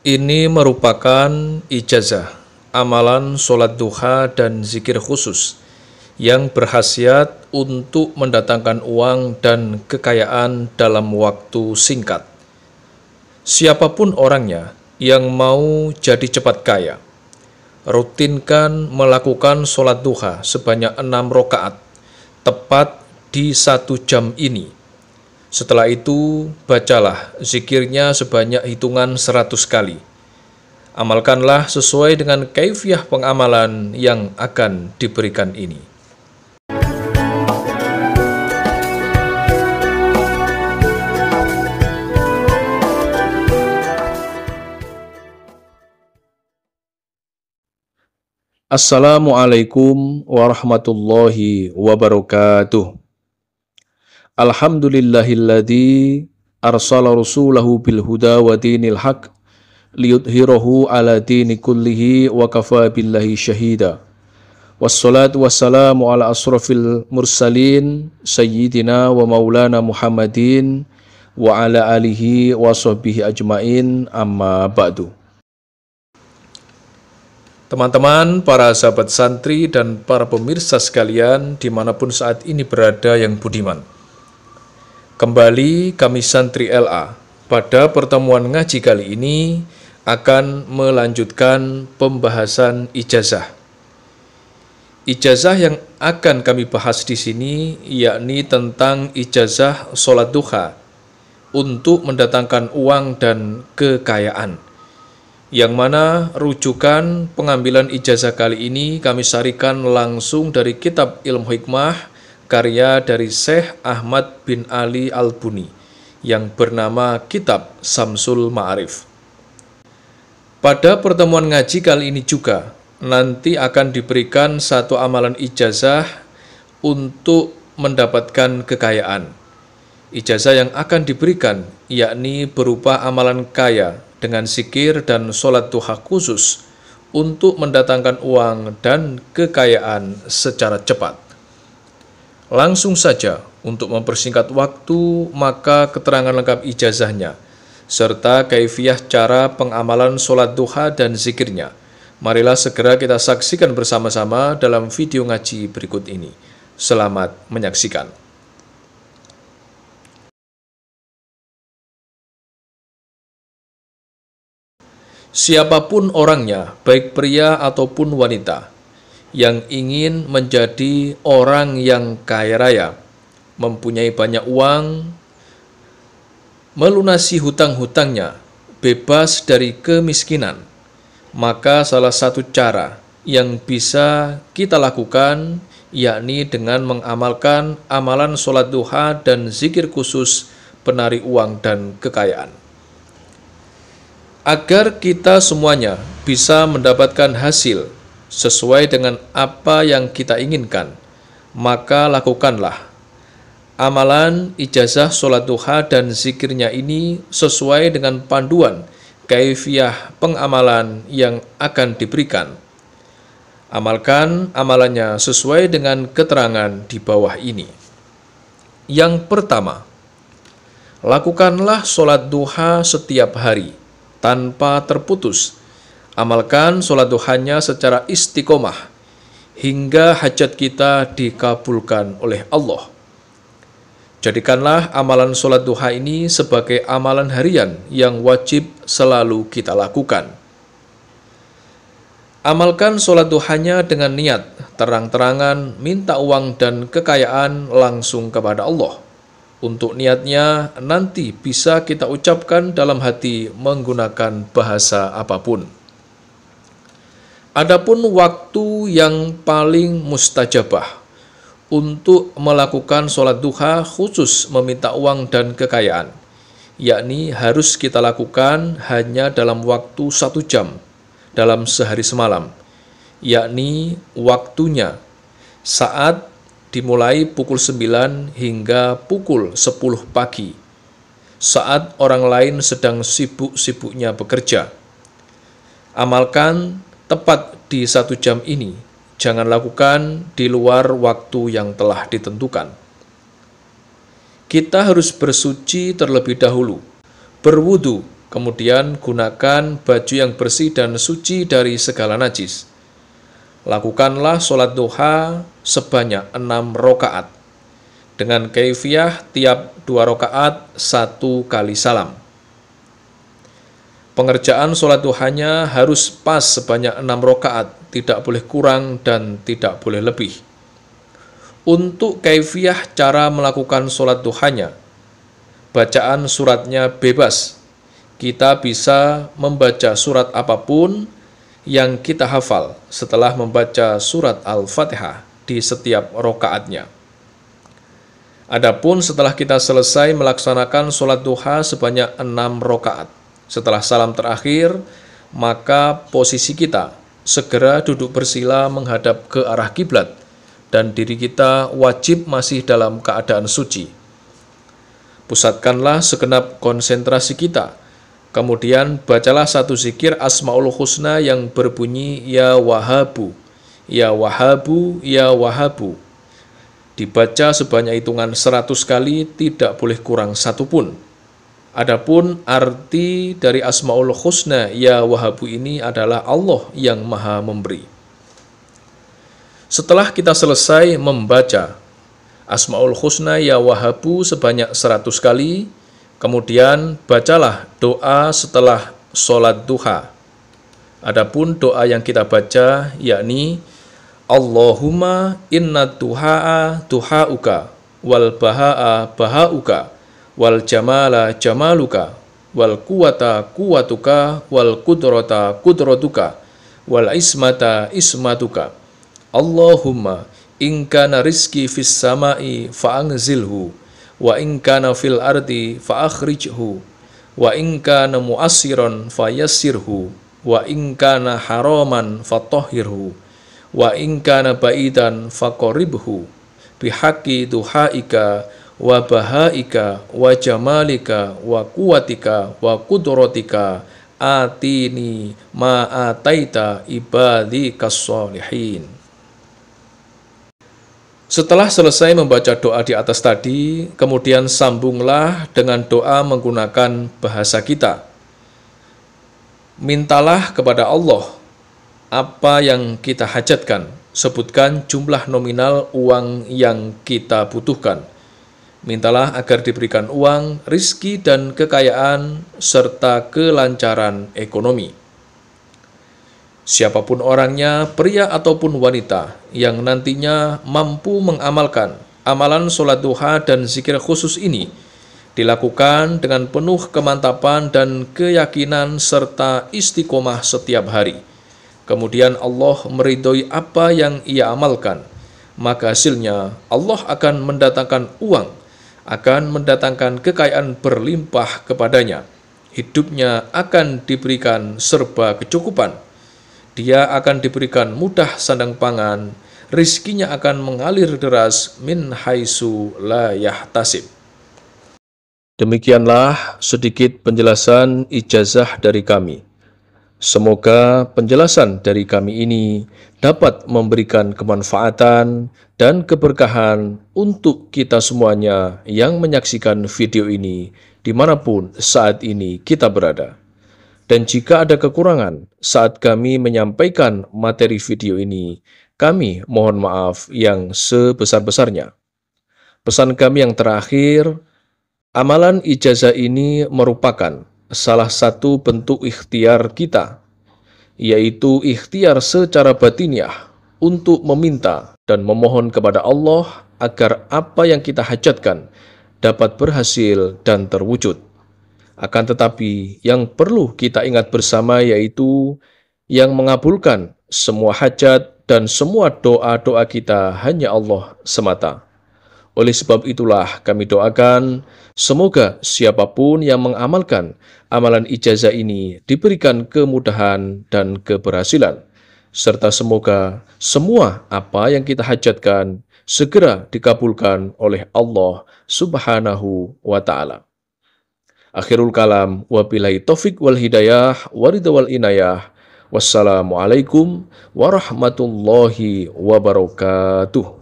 Ini merupakan ijazah, amalan sholat duha dan zikir khusus yang berkhasiat untuk mendatangkan uang dan kekayaan dalam waktu singkat. Siapapun orangnya yang mau jadi cepat kaya, rutinkan melakukan sholat duha sebanyak 6 rakaat tepat di 1 jam ini. Setelah itu, bacalah zikirnya sebanyak hitungan 100 kali. Amalkanlah sesuai dengan kaifiah pengamalan yang akan diberikan ini. Assalamualaikum warahmatullahi wabarakatuh. Alhamdulillahilladzi arsala rasulahu bil huda wa dinil haq liyudhhirahu ala dini kullihi wa kafa billahi syahida. Wassalatu wassalamu ala asrafil mursalin sayyidina wa maulana Muhammadin wa ala alihi wa sahbihi ajmain, amma ba'du. Teman-teman, para sahabat santri dan para pemirsa sekalian dimanapun saat ini berada yang budiman, kembali kami Santri LA pada pertemuan ngaji kali ini akan melanjutkan pembahasan ijazah. Ijazah yang akan kami bahas di sini yakni tentang ijazah sholat duha untuk mendatangkan uang dan kekayaan, yang mana rujukan pengambilan ijazah kali ini kami sarikan langsung dari kitab Ilmu Hikmah karya dari Syekh Ahmad bin Ali Al-Buni yang bernama Kitab Samsul Ma'arif. Pada pertemuan ngaji kali ini juga nanti akan diberikan satu amalan ijazah untuk mendapatkan kekayaan. Ijazah yang akan diberikan yakni berupa amalan kaya dengan zikir dan sholat duha khusus untuk mendatangkan uang dan kekayaan secara cepat. Langsung saja, untuk mempersingkat waktu, maka keterangan lengkap ijazahnya, serta kaifiah cara pengamalan sholat duha dan zikirnya, marilah segera kita saksikan bersama-sama dalam video ngaji berikut ini. Selamat menyaksikan. Siapapun orangnya, baik pria ataupun wanita, yang ingin menjadi orang yang kaya raya, mempunyai banyak uang, melunasi hutang-hutangnya, bebas dari kemiskinan, maka salah satu cara yang bisa kita lakukan yakni dengan mengamalkan amalan sholat duha dan zikir khusus penari uang dan kekayaan. Agar kita semuanya bisa mendapatkan hasil sesuai dengan apa yang kita inginkan, maka lakukanlah amalan ijazah sholat duha dan zikirnya ini sesuai dengan panduan kaifiah pengamalan yang akan diberikan. Amalkan amalannya sesuai dengan keterangan di bawah ini. Yang pertama, lakukanlah sholat duha setiap hari tanpa terputus. Amalkan sholat duhanya secara istiqomah hingga hajat kita dikabulkan oleh Allah. Jadikanlah amalan sholat duha ini sebagai amalan harian yang wajib selalu kita lakukan. Amalkan sholat duhanya dengan niat terang-terangan minta uang dan kekayaan langsung kepada Allah. Untuk niatnya nanti bisa kita ucapkan dalam hati menggunakan bahasa apapun. Adapun waktu yang paling mustajabah untuk melakukan sholat duha khusus meminta uang dan kekayaan, yakni harus kita lakukan hanya dalam waktu 1 jam dalam sehari semalam, yakni waktunya saat dimulai pukul 9 hingga pukul 10 pagi, saat orang lain sedang sibuk-sibuknya bekerja. Amalkan tepat di 1 jam ini, jangan lakukan di luar waktu yang telah ditentukan. Kita harus bersuci terlebih dahulu, berwudu Kemudian gunakan baju yang bersih dan suci dari segala najis. Lakukanlah sholat duha sebanyak 6 rakaat dengan kaifiyah tiap 2 rakaat 1 kali salam. Pengerjaan sholat duhanya harus pas sebanyak 6 rakaat, tidak boleh kurang dan tidak boleh lebih. Untuk kaifiyah cara melakukan sholat duhanya, bacaan suratnya bebas. Kita bisa membaca surat apapun yang kita hafal setelah membaca surat Al-Fatihah di setiap rakaatnya. Adapun setelah kita selesai melaksanakan sholat duha sebanyak 6 rakaat, setelah salam terakhir, maka posisi kita segera duduk bersila menghadap ke arah kiblat dan diri kita wajib masih dalam keadaan suci. Pusatkanlah segenap konsentrasi kita. Kemudian bacalah satu zikir Asmaul Husna yang berbunyi Ya Wahabu, Ya Wahabu, Ya Wahabu. Dibaca sebanyak hitungan 100 kali, tidak boleh kurang satupun. Adapun arti dari Asmaul Husna Ya Wahabu ini adalah Allah yang Maha Memberi. Setelah kita selesai membaca Asmaul Husna Ya Wahabu sebanyak 100 kali, kemudian bacalah doa setelah sholat duha. Adapun doa yang kita baca yakni Allahumma inna duha'a duha'uka wal baha'a baha'uka wal jamala jamaluka wal quwata quwatuka wal qudrata qudratuka wal ismata ismatuka. Allahumma in kana rizki fis sama'i fa'anzilhu wa in kana fil ardi fa'akhrijhu wa in kana mu'assiran fayassirhu wa in kana haraman fatahhirhu wa in kana ba'idan faqaribhu bihaqqi duhaika wa bahaika wa jamalika wa quwatika wa qudratika atini ma ataita ibadikas sholihin. Setelah selesai membaca doa di atas tadi, kemudian sambunglah dengan doa menggunakan bahasa kita. Mintalah kepada Allah apa yang kita hajatkan, sebutkan jumlah nominal uang yang kita butuhkan. Mintalah agar diberikan uang, rizki dan kekayaan, serta kelancaran ekonomi. Siapapun orangnya, pria ataupun wanita, yang nantinya mampu mengamalkan amalan sholat duha dan zikir khusus ini, dilakukan dengan penuh kemantapan dan keyakinan serta istiqomah setiap hari. Kemudian Allah meridhoi apa yang ia amalkan, maka hasilnya Allah akan mendatangkan uang, akan mendatangkan kekayaan berlimpah kepadanya. Hidupnya akan diberikan serba kecukupan. Dia akan diberikan mudah sandang pangan, rizkinya akan mengalir deras min haitsu la yahtasib. Demikianlah sedikit penjelasan ijazah dari kami. Semoga penjelasan dari kami ini dapat memberikan kemanfaatan dan keberkahan untuk kita semuanya yang menyaksikan video ini dimanapun saat ini kita berada. Dan jika ada kekurangan saat kami menyampaikan materi video ini, kami mohon maaf yang sebesar-besarnya. Pesan kami yang terakhir, amalan ijazah ini merupakan salah satu bentuk ikhtiar kita, yaitu ikhtiar secara batiniah untuk meminta dan memohon kepada Allah agar apa yang kita hajatkan dapat berhasil dan terwujud. Akan tetapi yang perlu kita ingat bersama yaitu yang mengabulkan semua hajat dan semua doa-doa kita hanya Allah semata. Oleh sebab itulah kami doakan semoga siapapun yang mengamalkan amalan ijazah ini diberikan kemudahan dan keberhasilan, serta semoga semua apa yang kita hajatkan segera dikabulkan oleh Allah Subhanahu wa Ta'ala. Akhirul kalam, wabillahi taufik wal hidayah, waridha wal inayah. Wassalamualaikum warahmatullahi wabarakatuh.